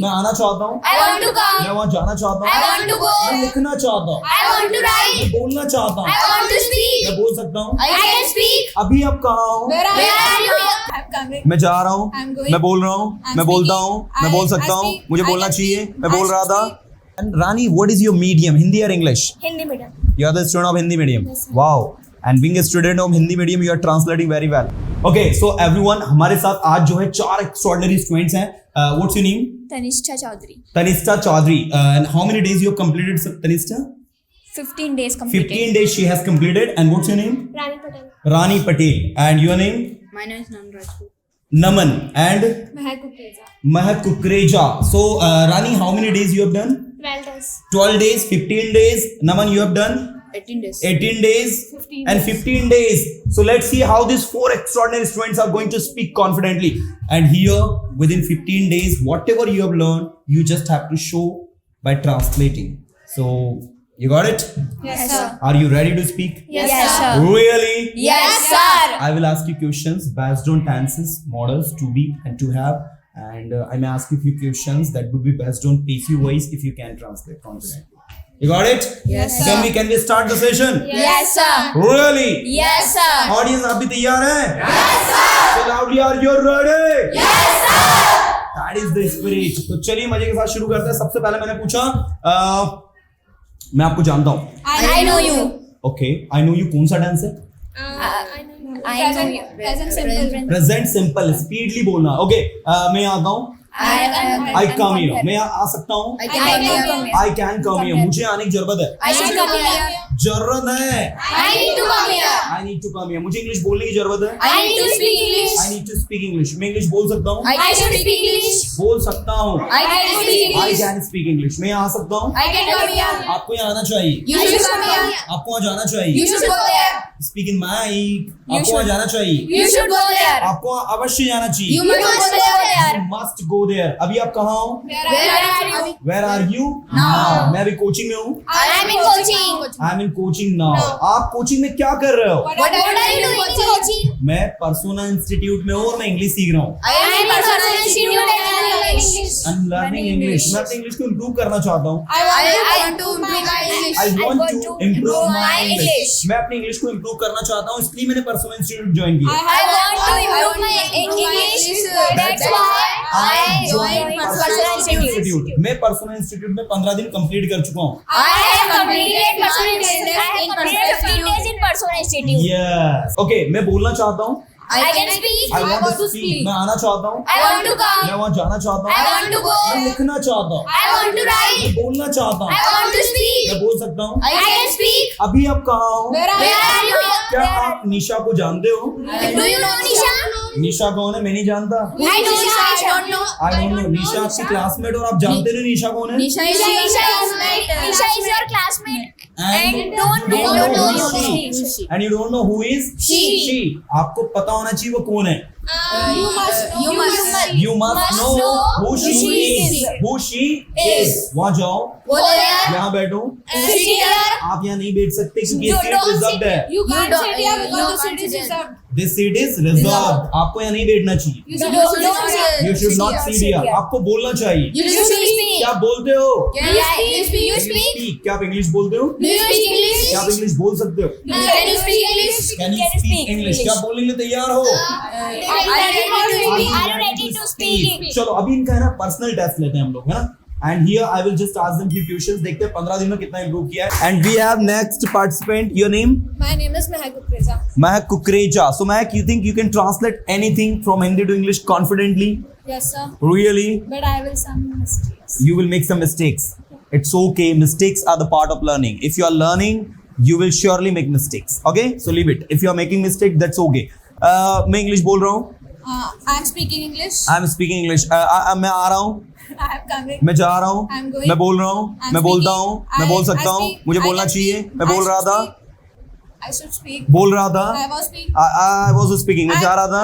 मैं आना चाहता हूँ, I want to come. मैं वहाँ जाना चाहता हूँ, I want to go. मैं लिखना चाहता हूँ, I want to मैं write. बोलना चाहता हूँ, I want to speak. मैं बोल सकता हूँ। I can speak. अभी आप कहाँ हो? Where are you? I'm coming. मैं जा रहा हूँ, I'm going. मैं बोल रहा हूँ, I'm मैं बोलता speaking. हूँ, मैं बोल सकता I हूँ, speak. मुझे I बोलना can चाहिए, speak. मैं I बोल रहा should था। speak. And Rani, what is your medium? Hindi or English? Hindi medium. You are the student of Hindi medium. Yes, sir. Wow. And being a student of Hindi medium, you are translating very well. Okay, so everyone, हमारे साथ आज जो है 4 extraordinary students हैं. What's your name? Tanishta Chaudhary. Tanishta Chaudhary. And how many days you have completed, Tanishta? 15 days completed. 15 days she has completed. And what's your name? Rani Patel. Rani Patel. And your name? My name is Naman Rajput. Naman. And Mehak Kukreja. Mahak Kukreja. So, Rani, how many days you have done? 12 days. 12 days, 15 days. Naman, you have done? 18 days. 18 days 15 and days. 15 days. So let's see how these 4 extraordinary students are going to speak confidently. And here, within 15 days, whatever you have learned, you just have to show by translating. So, you got it? Yes, sir. Are you ready to speak? Yes, sir. Really? Yes, sir. I will ask you questions based on tenses, models, to be and to have. And I may ask you a few questions that would be based on passive voice if you can translate confidently. You got it? Yes, sir. Can we start the session? Yes, sir. Really? Yes, sir. Audience, आप भी तैयार हैं? Yes, sir. So loudly, are you ready? Yes, sir. That is the spirit. तो चलिए मजे के साथ शुरू करते हैं. सबसे पहले मैंने पूछा, मैं आपको जानता हूँ. I know you. Okay, I know you. कौन सा डांस है? I know you. Present simple. Present simple. Speedily बोलना. Okay, मैं आता हूँ. I come here. मैं आ सकता हूँ. I can come here. I can come here. मुझे आने की जरूरत है. I should come here. जरूरत है. I need to come here. I need to come here. मुझे इंग्लिश बोलने की जरूरत है. I need to speak English. I need to speak English. मैं इंग्लिश बोल सकता हूँ. I should speak English. बोल सकता हूँ. I can speak I English. can speak English. मैं आ सकता हूँ. I can come here. आपको यहाँ आना चाहिए. You should come here. आपको वहाँ जाना चाहिए. You should go there. Speak in mic. आपको वहाँ जाना चाहिए. You should go there. आपको वहाँ अवश्य जाना चाहिए. You must go there. You must go there. अभी आप कहाँ हो? Where are you? Where are you? Now. मैं अभी कोचिंग में हूँ. I am in coaching. I am in coaching now. आप कोचिंग में क्या कर रहे हो? What are you doing in coaching? मैं पर्सोना इंस्टीट्यूट में हूँ और मैं इंग्लिश सीख रहा हूँ. I am in personal institute and learning English. I'm learning English. मैं अपनी इंग्लिश को improve करना चाहता हूँ. I want to improve my English. I want to improve my English. English. मैं अपनी इंग्लिश को improve करना चाहता हूँ, इसलिए मैंने पर्सोना इंस्टीट्यूट ज्वाइन किया. I want to improve my English. That's why I joined personal institute. मैं पर्सोना इंस्टीट्यूट में 15 दिन कंप्लीट कर चुका हूँ. I have completed personal institute in personal 15 days in personal institute. Yes. Okay, मैं बोलना चाहता हूँ. I can speak. I want to speak. मैं आना चाहता हूँ. I want to come. मैं वहाँ जाना चाहता I हूँ. want to go. मैं लिखना चाहता हूँ. I want to मैं write. बोलना चाहता I हूँ. want to speak. मैं बोल सकता हूँ. I can speak. अभी आप कहाँ हो? Where are you? क्या आप निशा को जानते हो? Do you know Nisha? निशा कौन है? मैं नहीं जानता. I know Nisha. I don't know. I don't know. निशा आपकी क्लासमेट और आप जानते नहीं निशा कौन है? Nisha is Nisha is your classmate. And don't you know who who is is she. And you don't know who is She. आपको पता होना चाहिए वो कौन है. You must You must know who she is. Who she is. वहाँ जाओ. Go there. यहाँ बैठो. Sit here. आप यहाँ नहीं बैठ सकते क्योंकि You सीट don't रिजर्व्ड है. You can't don't- sit here you because the can't seat is sit here. reserved. This seat is reserved. आपको यहाँ नहीं बैठना चाहिए. You You should not sit here. आपको बोलना चाहिए. You should speak. क्या आप बोलते हो? Yeah, you speak. क्या आप इंग्लिश बोलते हो? Do you speak English? क्या आप इंग्लिश बोल सकते हो? Can you speak English? Can you speak English? क्या आप बोलने के लिए तैयार हो? Are you ready to speak? चलो अभी इनका है ना पर्सनल टेस्ट लेते हैं हम लोग, है ना. And here I will just ask them few questions. देखते हैं 15 दिन में कितना improve किया है. And we have next participant. Your name? My name is Mehak Kukreja. Mahak Kukreja. So Mahak, you think you can translate anything from Hindi to English confidently? Yes, sir. Really? But I will some mistakes. You will make some mistakes. It's okay. Mistakes are the part of learning. If you are learning, you will surely make mistakes. Okay? So leave it. If you are making mistake, that's okay. मैं English बोल रहा हूँ. I'm speaking English. I am speaking English. मैं आ रहा हूँ. I am coming. मैं जा रहा हूँ. I'm going. मैं बोल रहा हूँ. I'm मैं बोलता speaking. हूँ. मैं बोल सकता हूँ. मुझे बोलना चाहिए. मैं बोल रहा था. I should speak. बोल रहा था. I was speaking. I was speaking. मैं जा रहा था.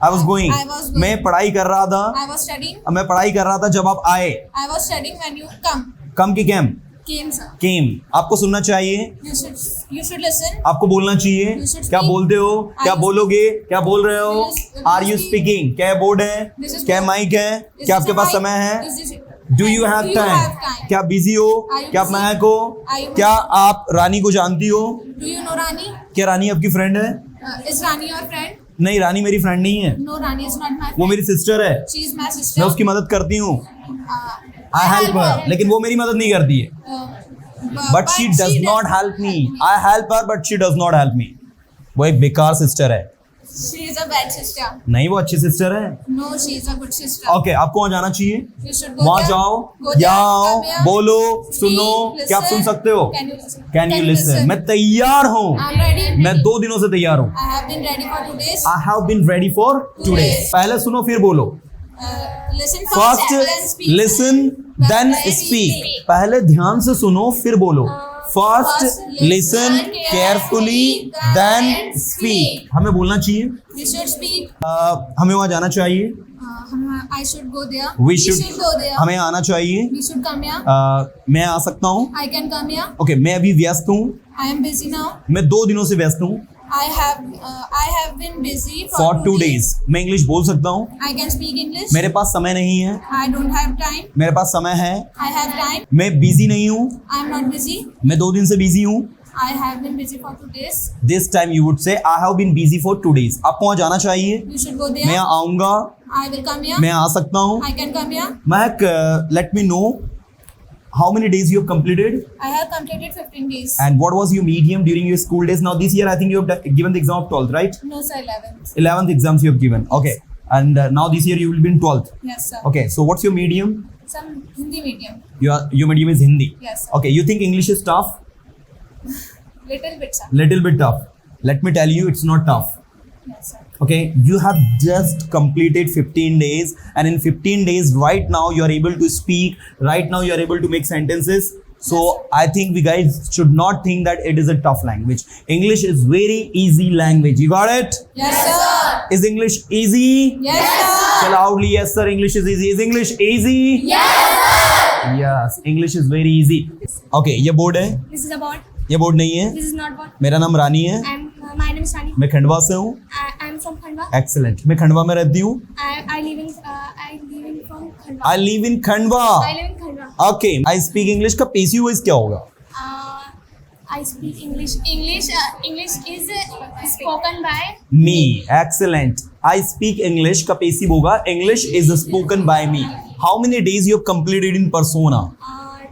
I was going. I was going. मैं पढ़ाई कर रहा था. I was studying. मैं पढ़ाई कर रहा था जब आप आए. I was studying when you come. कम की कैम. Came, sir. Came. आपको सुनना चाहिए, You should listen. आपको बोलना चाहिए. You should क्या speak. बोलते हो, क्या you- बोलोगे, क्या बोल रहे हो? Will Are you you speak? speaking? क्या बोर्ड है, This is क्या board. माइक है, Is क्या this आपके a पास mic? समय है? Is this- Do you have time? क्या बिजी हो, Are you क्या आप busy? महक हो, Are you क्या आप रानी को जानती हो? Do you know Rani? क्या रानी आपकी फ्रेंड है? Is Rani your friend? नहीं, रानी मेरी फ्रेंड नहीं है, No, Rani is not my वो friend. मेरी सिस्टर है. She is my sister. मैं उसकी मदद करती हूँ. Uh, आई हेल्प हर, लेकिन वो मेरी मदद नहीं करती है. But she does not help me. I help her but she does not help me. वो एक बेकार सिस्टर है. She is a bad sister. नहीं, वो अच्छी सिस्टर है. No, she is a good sister. Okay, आपको वहाँ जाना चाहिए. You should go वहाँ there. जाओ, Go there, यहाँ आओ, come here, बोलो, speak, सुनो. listen. क्या आप सुन सकते हो? Can you listen? Can you listen? मैं तैयार हूँ. I'm ready. मैं 2 दिनों से तैयार हूँ. I have been ready for 2 days. I have been ready for today. पहले सुनो फिर बोलो. Listen first and then first speak. Listen then Then speak. speak. पहले ध्यान से सुनो फिर बोलो. First first listen listen carefully carefully, then then speak. speak. हमें बोलना चाहिए. You should speak. हमें वहाँ जाना चाहिए. I should go there. We We should. should go there. हमें आना चाहिए. We should come here. मैं आ सकता हूँ. I can come here. Okay, मैं अभी व्यस्त हूँ. I am busy now. मैं 2 दिनों से व्यस्त हूँ. I have been busy for 2 days. मैं इंग्लिश बोल सकता हूँ. I can speak English. मेरे पास समय नहीं है. I don't have time. मेरे पास समय है. I have time. मैं बिजी नहीं हूँ. I am not busy. मैं 2 दिन से बिजी हूँ. I have been busy for 2 days. This time you would say I have been busy for 2 days. आपको वहाँ जाना चाहिए. You should go मैं there. यहाँ आऊँगा. I will come here. मैं आ सकता हूँ. I can come here. Mahak, let me know how many days you have completed I have completed 15 days. and what was your medium during your school days. Now this year I think you have given the exam of 12th, right? No, sir, 11th. 11th exams you have given. Okay, and now this year you will be in 12th. Yes, sir. Okay, so what's your medium? Some Hindi medium. Your medium is Hindi. Yes, sir. Okay, you think English is tough? Little bit, sir. Little bit tough. Let me tell you, it's not tough. Yes, sir. Okay, you have just completed 15 days, and in 15 days right now you are able to speak, right now you are able to make sentences. So I think we guys should not think that it is a tough language. English is very easy language. You got it? Yes, sir. Is English easy? Yes, sir. Say loudly, yes sir, English is easy. Is English easy? Yes. Yes, English is very easy. Okay, ये board है. This is a board. ये board नहीं है. This is not board. मेरा नाम रानी है. My name is Rani. मैं खंडवा से हूँ. I'm from Khandwa. Excellent. मैं खंडवा में रहती हूँ. I live in from Khandwa. I live in Khandwa. I live in Khandwa. Okay, I speak English का PCU voice क्या होगा? I speak English. English is spoken by Me. Excellent. I speak English का PCU होगा. English is spoken by me. How many days you have completed in persona?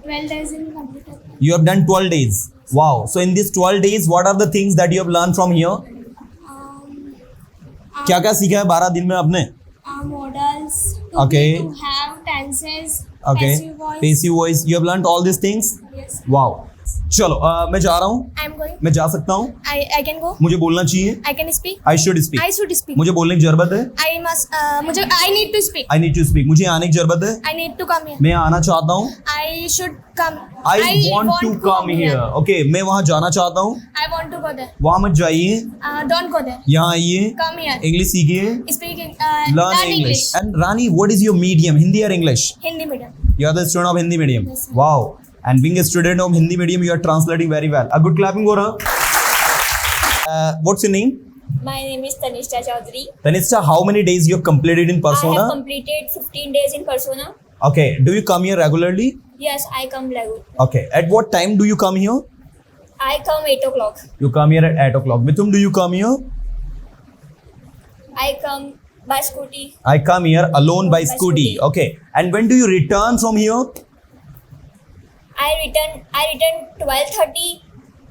12 days in computer. You have done 12 days. Wow. So in these 12 days, what are the things that you have learned from here? क्या क्या सीखा है 12 दिन में आपने? Models. Okay. To have tenses. Okay. Passive voice. Passive voice. You have learned all these things? Yes. Wow. चलो, मैं जा रहा हूँ. I'm going. मैं जा सकता हूँ. I can go. मुझे बोलना चाहिए. I can speak. I should speak. I should speak. मुझे बोलने की जरूरत है. I need to speak. I need to speak. मुझे आने की जरूरत है. I need to come here. मैं आना चाहता हूँ. I should come. I want to come here. Okay, मैं वहाँ जाना चाहता हूँ. I want to go there. वहाँ मत जाइए. Don't go there. यहाँ आइए. Come here. इंग्लिश सीखिए. Speaking. Learn English. And Rani, what is your medium? Hindi or English? Hindi medium. You are the student of Hindi medium. Yes, sir. Wow. And being a student of Hindi medium, you are translating very well. A good clapping for her. What's your name? My name is Tanishta Chaudhary. Tanishta, how many days you have completed in I have persona? completed 15 days in persona. Okay. Do you come here regularly? Yes, I come regular. Okay. At what time do you come here? I come 8 o'clock. You come here at 8 o'clock. With whom do you come here? I come by scooty. I come here alone by By scooty. scooty. Okay. And when do you return from here? I return 12:30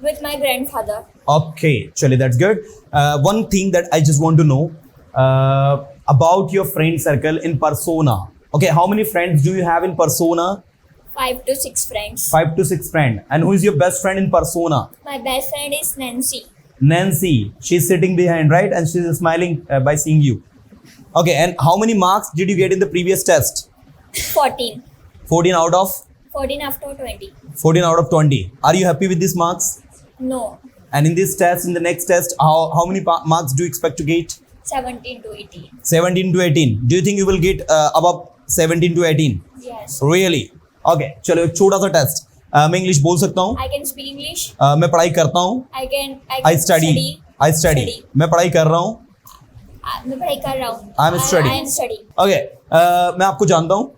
with my grandfather. Okay. Chale, that's good. One thing that I just want to know about your friend circle in persona. Okay. How many friends do you have in persona? 5 to 6 friends. 5 to 6 friends. And who is your best friend in persona? My best friend is Nancy. Nancy. She's sitting behind, right? And she's smiling by seeing you. Okay. And how many marks did you get in the previous test? 14. 14 out of 14 after 20. 14 out of 20. Are you happy with these marks? No. And in this test, in the next test, how many marks do you expect to get? 17 to 18. 17 to 18. Do you think you will get above 17 to 18? Yes. Really? Okay. चलो एक छोटा सा test. मैं English बोल सकता हूँ. I can speak English. मैं पढ़ाई करता हूँ. I can I study. मैं पढ़ाई कर रहा हूँ. मैं पढ़ाई कर रहा हूँ. I am studying. I am studying. Okay, मैं आपको जानता हूँ.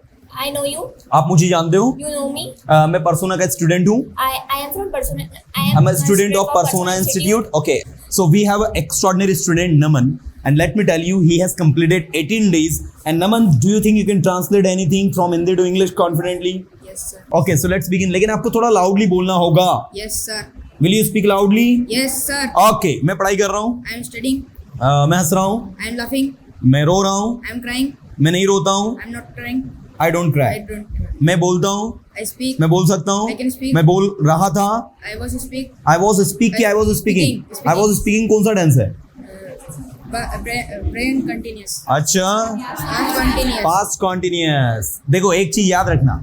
I know you. आप मुझे जानते हो. You know me. मैं पर्सोना का स्टूडेंट हूँ. I am from Persona. I'm a student of Persona Institute. Okay, so we have an extraordinary student, Naman, and let me tell you, he has completed 18 days. And Naman, do you think you can translate anything from Hindi to English confidently? Yes, sir. Okay, so let's begin. लेकिन आपको थोड़ा loudly बोलना होगा. Yes, sir. Will you speak loudly? Yes, sir. Okay, मैं पढ़ाई कर रहा हूँ. I am studying. मैं हंस रहा हूँ. I am laughing. मैं रो रहा हूँ. I am crying. मैं नहीं रोता हूँ. I am not crying. I don't cry. I don't cry. मैं बोलता हूँ. I speak. मैं बोल सकता हूँ. I can speak. मैं बोल रहा था. I was speak. I was speaking. I was speaking. Speaking. I was speaking कौन सा टेंस है? Brain continuous. अच्छा. Past continuous. Past continuous. देखो एक चीज याद रखना.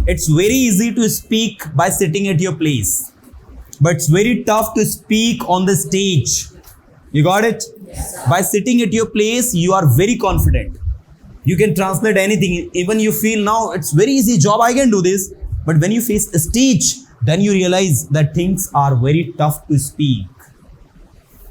It's very easy to speak by sitting at your place, but it's very tough to speak on the stage. You got it? By sitting at your place, you are very confident. You can translate anything. Even you feel now it's very easy job. I can do this. But when you face a stage, then you realize that things are very tough to speak.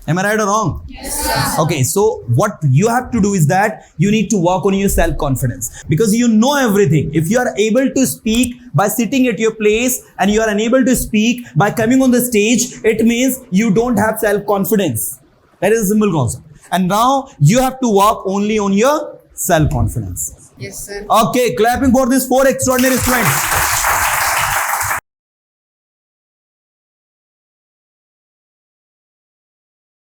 Am I right or wrong? Yes, sir. Okay, so what you have to do is that you need to work on your self-confidence because you know everything. If you are able to speak by sitting at your place and you are unable to speak by coming on the stage, it means you don't have self-confidence. That is a simple concept. And now you have to work only on your self-confidence. Yes, sir. Okay, clapping for these 4 extraordinary students.